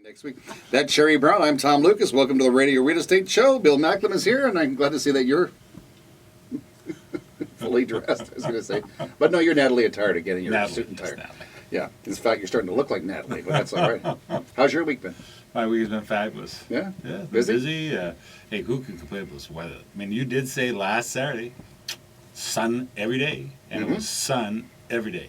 Next week. That's Sheri Brown. I'm Tom Lucas. Welcome to the Radio Real Estate Show. Bill Macklem is here, and I'm glad to see that you're fully dressed, I was going to say. But no, you're Natalie Attard again in your suit and tie. Yeah. In fact, you're starting to look like Natalie, but that's all right. How's your week been? My week's been fabulous. Yeah? Yeah, Busy? Hey, who can complain about this weather? I mean, you did say last Saturday, sun every day, and it was sun every day.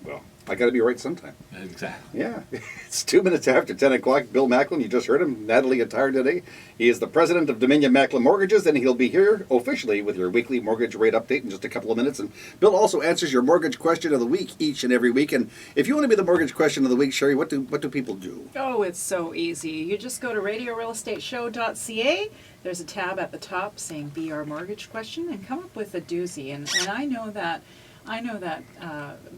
Well, I got to be right sometime. Exactly. Yeah. It's 2 minutes after 10 o'clock. Bill Macklem, you just heard him, Natalie Attard today. He is the president of Dominion Macklem Mortgages, and he'll be here officially with your weekly mortgage rate update in just a couple of minutes. And Bill also answers your mortgage question of the week each and every week. And if you want to be the mortgage question of the week, Sheri, what do people do? Oh, it's so easy. You just go to RadioRealEstateShow.ca. There's a tab at the top saying "Be Our Mortgage Question" and come up with a doozy. And I know that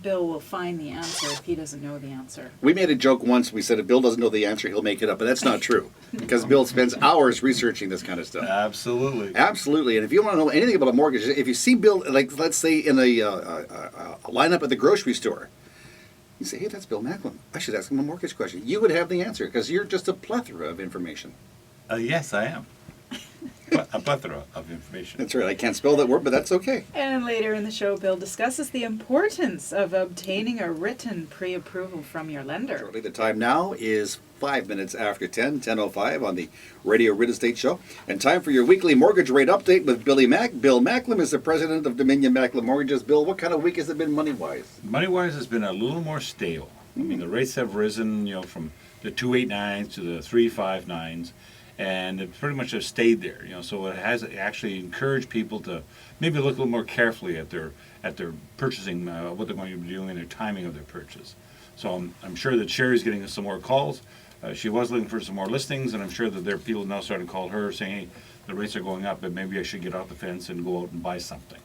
Bill will find the answer if he doesn't know the answer. We made a joke once. We said if Bill doesn't know the answer, he'll make it up. But that's not true because Bill spends hours researching this kind of stuff. Absolutely. Absolutely. And if you want to know anything about a mortgage, if you see Bill, like let's say in a lineup at the grocery store, you say, hey, that's Bill Macklem. I should ask him a mortgage question. You would have the answer because you're just a plethora of information. Yes, I am. A plethora of information. That's right. I can't spell that word, but that's okay. And later in the show, Bill discusses the importance of obtaining a written pre-approval from your lender. Shortly, the time now is 5 minutes after 10, 10:05 on the Radio Real Estate Show. And time for your weekly mortgage rate update with Billy Mack. Bill Macklem is the president of Dominion Macklem Mortgages. Bill, what kind of week has it been money-wise? Money-wise has been a little more stable. I mean, the rates have risen, from the 2.89s to the 3.59s. And it pretty much has stayed there, So it has actually encouraged people to maybe look a little more carefully at their purchasing, what they're going to be doing, and their timing of their purchase. So I'm sure that Sheri's getting some more calls. She was looking for some more listings, and I'm sure that there are people now starting to call her saying, "Hey, the rates are going up, but maybe I should get off the fence and go out and buy something."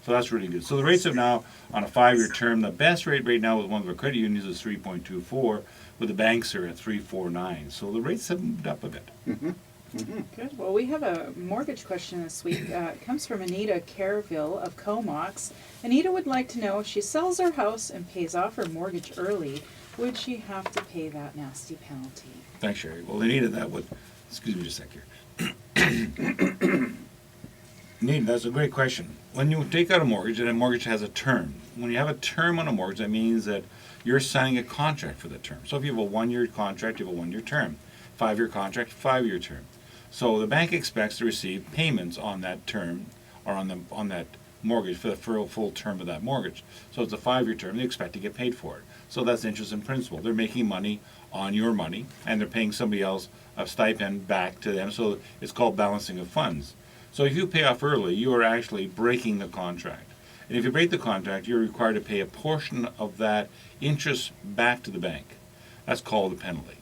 So that's really good. So the rates are now on a 5-year term. The best rate right now with one of our credit unions is 3.24. With the banks are at 3.49. So the rates have moved up a bit. Mm-hmm. Mm-hmm. Good. Well, we have a mortgage question this week. It comes from Anita Careville of Comox. Anita would like to know if she sells her house and pays off her mortgage early, would she have to pay that nasty penalty? Thanks, Sheri. Well, Anita, that would... Excuse me just a sec here. Anita, that's a great question. When you take out a mortgage, and a mortgage has a term, when you have a term on a mortgage, that means that you're signing a contract for the term. So if you have a 1-year contract, you have a 1-year term. 5-year contract, 5-year term. So the bank expects to receive payments on that term or on that mortgage for the full term of that mortgage. So it's a 5-year term. They expect to get paid for it. So that's interest and principal. They're making money on your money, and they're paying somebody else a stipend back to them. So it's called balancing of funds. So if you pay off early, you are actually breaking the contract. And if you break the contract, you're required to pay a portion of that interest back to the bank. That's called a penalty.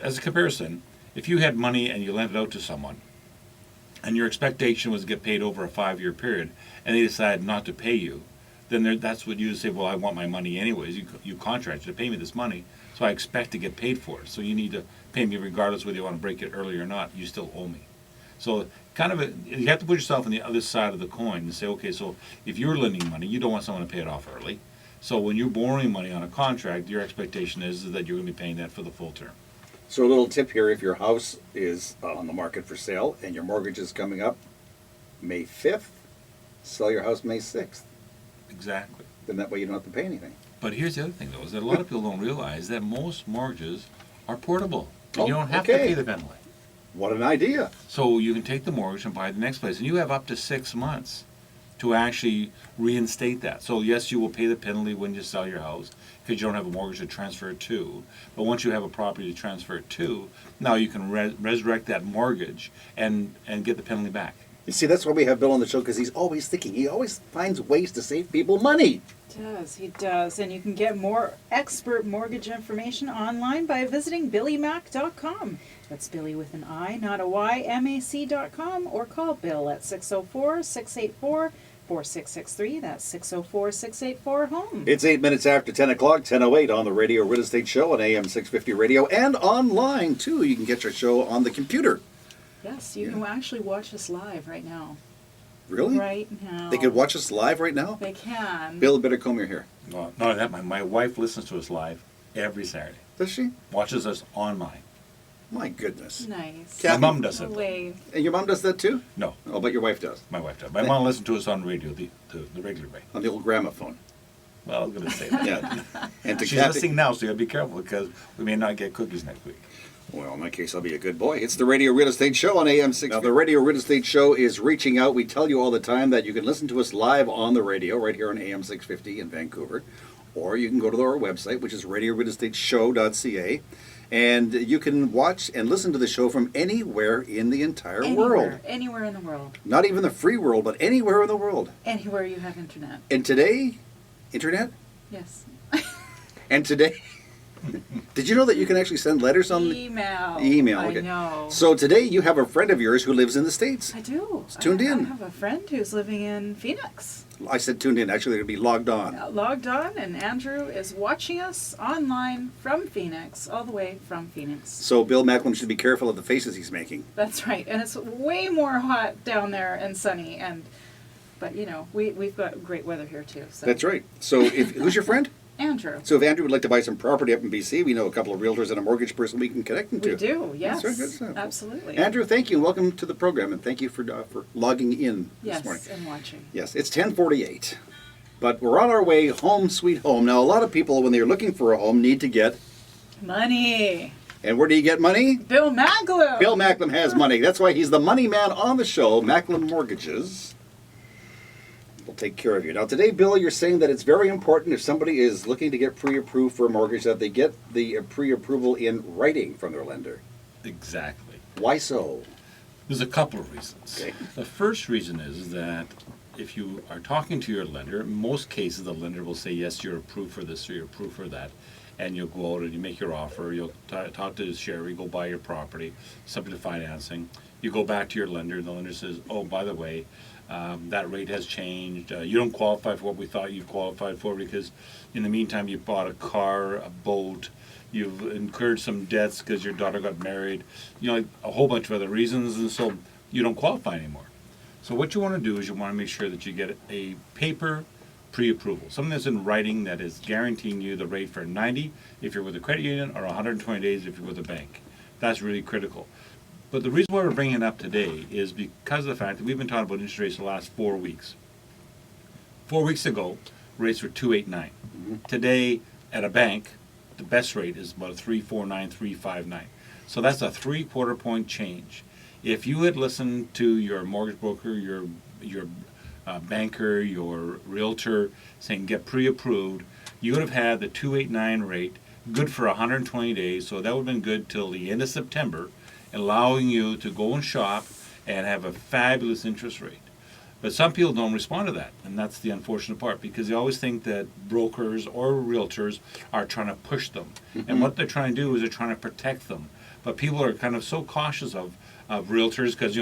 As a comparison, if you had money and you lent it out to someone, and your expectation was to get paid over a 5-year period, and they decided not to pay you, then that's what you say, well, I want my money anyways. You contracted to pay me this money, so I expect to get paid for it. So you need to pay me regardless whether you want to break it early or not. You still owe me. So you have to put yourself on the other side of the coin and say, okay, so if you're lending money, you don't want someone to pay it off early. So when you're borrowing money on a contract, your expectation is that you're going to be paying that for the full term. So a little tip here, if your house is on the market for sale and your mortgage is coming up May 5th, sell your house May 6th. Exactly. Then that way you don't have to pay anything. But here's the other thing, though, is that a lot of people don't realize that most mortgages are portable. And you don't have to pay the penalty. What an idea. So you can take the mortgage and buy the next place. And you have up to 6 months to actually reinstate that. So yes, you will pay the penalty when you sell your house because you don't have a mortgage to transfer it to. But once you have a property to transfer it to, now you can resurrect that mortgage and get the penalty back. You see, that's why we have Bill on the show, because he's always thinking. He always finds ways to save people money. He does. And you can get more expert mortgage information online by visiting BillyMac.com. That's Billy with an I, not a Y, MAC.com, or call Bill at 604-684-4663. That's 604-684-HOME. It's 8 minutes after 10 o'clock, 10:08 on the Radio Real Estate Show on AM650 Radio, and online, too. You can get your show on the computer. Yes, you can actually watch us live right now. Really? Right now. They could watch us live right now? They can. Bill, better comb your hair. No, not that. My wife listens to us live. every Saturday. Does she? Watches us online. My goodness. Nice. My mom does No it. way. And your mom does that too? No, Oh, but your wife does. my wife does. My mom listens to us on radio the regular way. On the old gramophone. Well, I was going to say that. Yeah. And to She's Kathy. listening now, so you got to be careful because we may not get cookies next week. Well, in that case, I'll be a good boy. It's the Radio Real Estate Show on AM650. Now, the Radio Real Estate Show is reaching out. We tell you all the time that you can listen to us live on the radio right here on AM650 in Vancouver. Or you can go to our website, which is RadioRealEstateShow.ca. And you can watch and listen to the show from anywhere in the entire world. Anywhere in the world. Not even the free world, but anywhere in the world. Anywhere you have internet. And today, internet? Yes. And today, did you know that you can actually send letters on Email. email? I Okay. know. So today you have a friend of yours who lives in the States. I do. tuned in. I have a friend who's living in Phoenix. I said tuned in. Actually, it'll be logged on. Logged on, and Andrew is watching us online from Phoenix, all the way from Phoenix. So Bill Macklem should be careful of the faces he's making. That's right, and it's way more hot down there and sunny, but you know we've got great weather here too. So. That's right. So who's your friend? Andrew. So if Andrew would like to buy some property up in BC, we know a couple of realtors and a mortgage person we can connect him to. We do, yes. That's very good stuff. Absolutely. Andrew, thank you. Welcome to the program, and thank you for logging in this morning. Yes, and watching. Yes, it's 10:48. But we're on our way home, sweet home. Now, a lot of people, when they're looking for a home, need to get... Money. And where do you get money? Bill Macklem. Bill Macklem has money. That's why he's the money man on the show, Macklem Mortgages. We'll take care of you. Now, today, Bill, you're saying that it's very important if somebody is looking to get pre-approved for a mortgage that they get the pre-approval in writing from their lender. Exactly. Why so? There's a couple of reasons. Okay. The first reason is that if you are talking to your lender, in most cases the lender will say, yes, you're approved for this or you're approved for that. And you'll go out and you make your offer. You'll talk to Sheri, go buy your property, subject to financing. You go back to your lender, and the lender says, oh, by the way, that rate has changed. You don't qualify for what we thought you qualified for because in the meantime you bought a car, a boat, you've incurred some debts because your daughter got married, a whole bunch of other reasons, and so you don't qualify anymore. So what you want to do is you want to make sure that you get a paper pre-approval, something that's in writing that is guaranteeing you the rate for 90 if you're with a credit union or 120 days if you're with a bank. That's really critical. But the reason why we're bringing it up today is because of the fact that we've been talking about interest rates the last 4 weeks. 4 weeks ago, rates were 2.89. Today, at a bank, the best rate is about 3.49, 3.59. So that's a 3/4 point change. If you had listened to your mortgage broker, your banker, your realtor saying get pre-approved, you would have had the 2.89 rate good for 120 days. So that would have been good till the end of September, allowing you to go and shop and have a fabulous interest rate. But some people don't respond to that, and that's the unfortunate part because they always think that brokers or realtors are trying to push them. And what they're trying to do is they're trying to protect them. But people are kind of so cautious of realtors because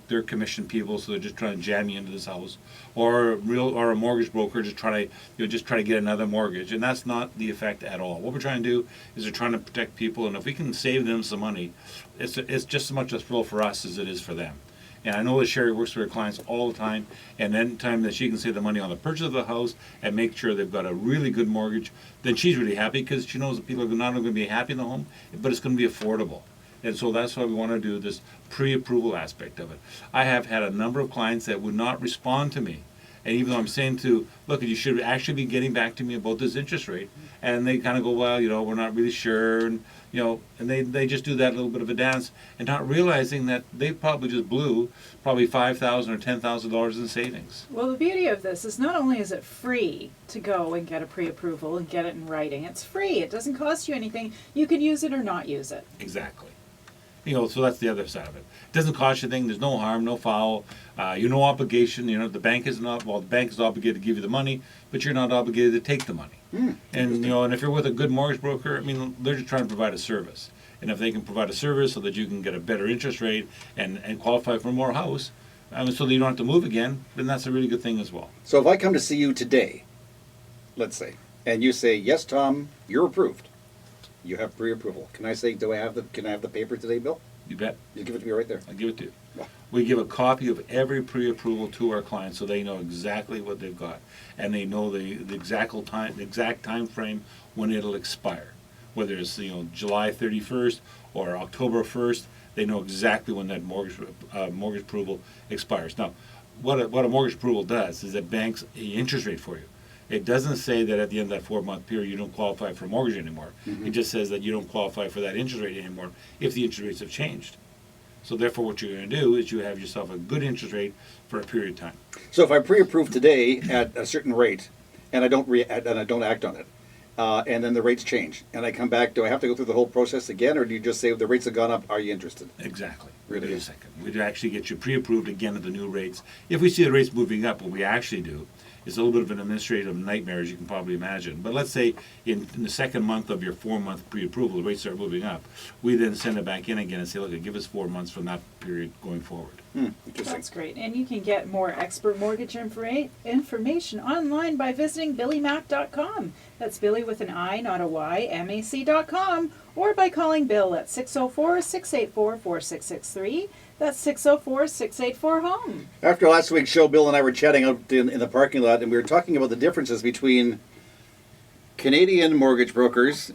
they're commission people, so they're just trying to jam you into this house, or a mortgage broker just try to get another mortgage, and that's not the effect at all. What we're trying to do is we're trying to protect people, and if we can save them some money, it's just as much a thrill for us as it is for them. And I know that Sheri works with her clients all the time, and any time that she can save the money on the purchase of the house and make sure they've got a really good mortgage, then she's really happy because she knows that people are not only going to be happy in the home, but it's going to be affordable. And so that's why we want to do this pre-approval aspect of it. I have had a number of clients that would not respond to me. And even though I'm saying look, you should actually be getting back to me about this interest rate. And they kind of go, well, we're not really sure. And, and they just do that little bit of a dance and not realizing that they probably just blew probably $5,000 or $10,000 in savings. Well, the beauty of this is not only is it free to go and get a pre-approval and get it in writing, it's free. It doesn't cost you anything. You can use it or not use it. Exactly. So that's the other side of it. It doesn't cost you anything. There's no harm, no foul. No obligation. The bank is not. Well, the bank is obligated to give you the money, but you're not obligated to take the money. And and if you're with a good mortgage broker, they're just trying to provide a service. And if they can provide a service so that you can get a better interest rate and qualify for more house, so that you don't have to move again, then that's a really good thing as well. So if I come to see you today, let's say, and you say, yes, Tom, you're approved. You have pre-approval. Can I say, can I have the paper today, Bill? You bet. You give it to me right there. I'll give it to you. Wow. We give a copy of every pre-approval to our clients so they know exactly what they've got. And they know the exact time frame when it'll expire. whether it's July 31st or October 1st. They know exactly when that mortgage approval expires. Now, what a mortgage approval does is it banks an interest rate for you. It doesn't say that at the end of that 4-month period you don't qualify for a mortgage anymore. Mm-hmm. It just says that you don't qualify for that interest rate anymore if the interest rates have changed. So therefore, what you're going to do is you have yourself a good interest rate for a period of time. So if I pre-approve today at a certain rate, and I don't act on it, and then the rates change, and I come back, do I have to go through the whole process again, or do you just say, if the rates have gone up, are you interested? Exactly. Really? Wait a second. We'd actually get you pre-approved again at the new rates. If we see the rates moving up, what we actually do is a little bit of an administrative nightmare, as you can probably imagine. But let's say in the second month of your 4-month pre-approval, the rates start moving up. We then send it back in again and say, look, give us 4 months from that period going forward. Interesting. That's great. And you can get more expert mortgage information online by visiting BillyMac.com. That's Billy with an I, not a Y, MAC.com. Or by calling Bill at 604-684-4663. That's 604-684-HOME. After last week's show, Bill and I were chatting out in the parking lot, and we were talking about the differences between Canadian mortgage brokers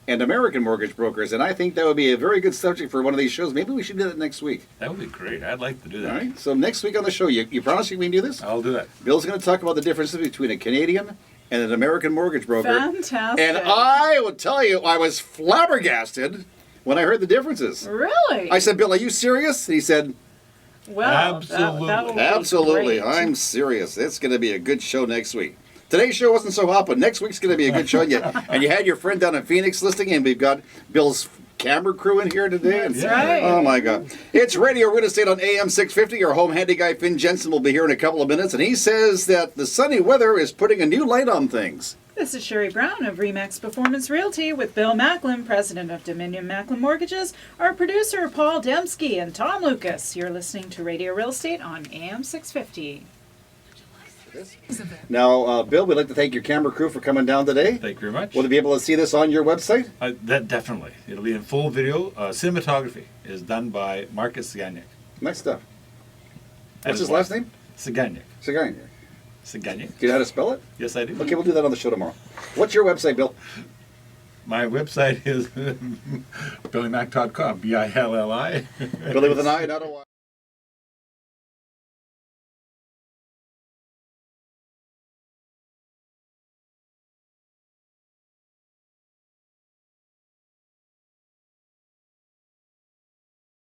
and American mortgage brokers, and I think that would be a very good subject for one of these shows. Maybe we should do that next week. That would be great. I'd like to do that. All right. So next week on the show, you promise we can do this? I'll do that. Bill's going to talk about the differences between a Canadian and an American mortgage broker. Fantastic. And I will tell you, I was flabbergasted when I heard the differences. Really? I said, Bill, are you serious? And he said, Well, Absolutely. that'll be absolutely. great. I'm serious. It's going to be a good show next week. Today's show wasn't so hot, but next week's going to be a good show. And you had your friend down in Phoenix listening, and we've got Bill's camera crew in here today. That's right. Oh, my God. It's Radio Real Estate on AM650. Our home handy guy, Finn Jensen, will be here in a couple of minutes, and he says that the sunny weather is putting a new light on things. This is Sheri Brown of Remax Performance Realty with Bill Macklem, president of Dominion Macklem Mortgages, our producer Paul Dembski, and Tom Lucas. You're listening to Radio Real Estate on AM650. Now, Bill, we'd like to thank your camera crew for coming down today. Thank you very much. Will they be able to see this on your website? That definitely. It'll be in full video. Cinematography is done by Marcus Siganyek. Nice stuff. That What's is his last name? Siganyek. Sigarian. Siganyek. Do you know how to spell it? Yes, I do. Okay, we'll do that on the show tomorrow. What's your website, Bill? My website is BillyMac.com. BILLI. Billy with an I, not a Y.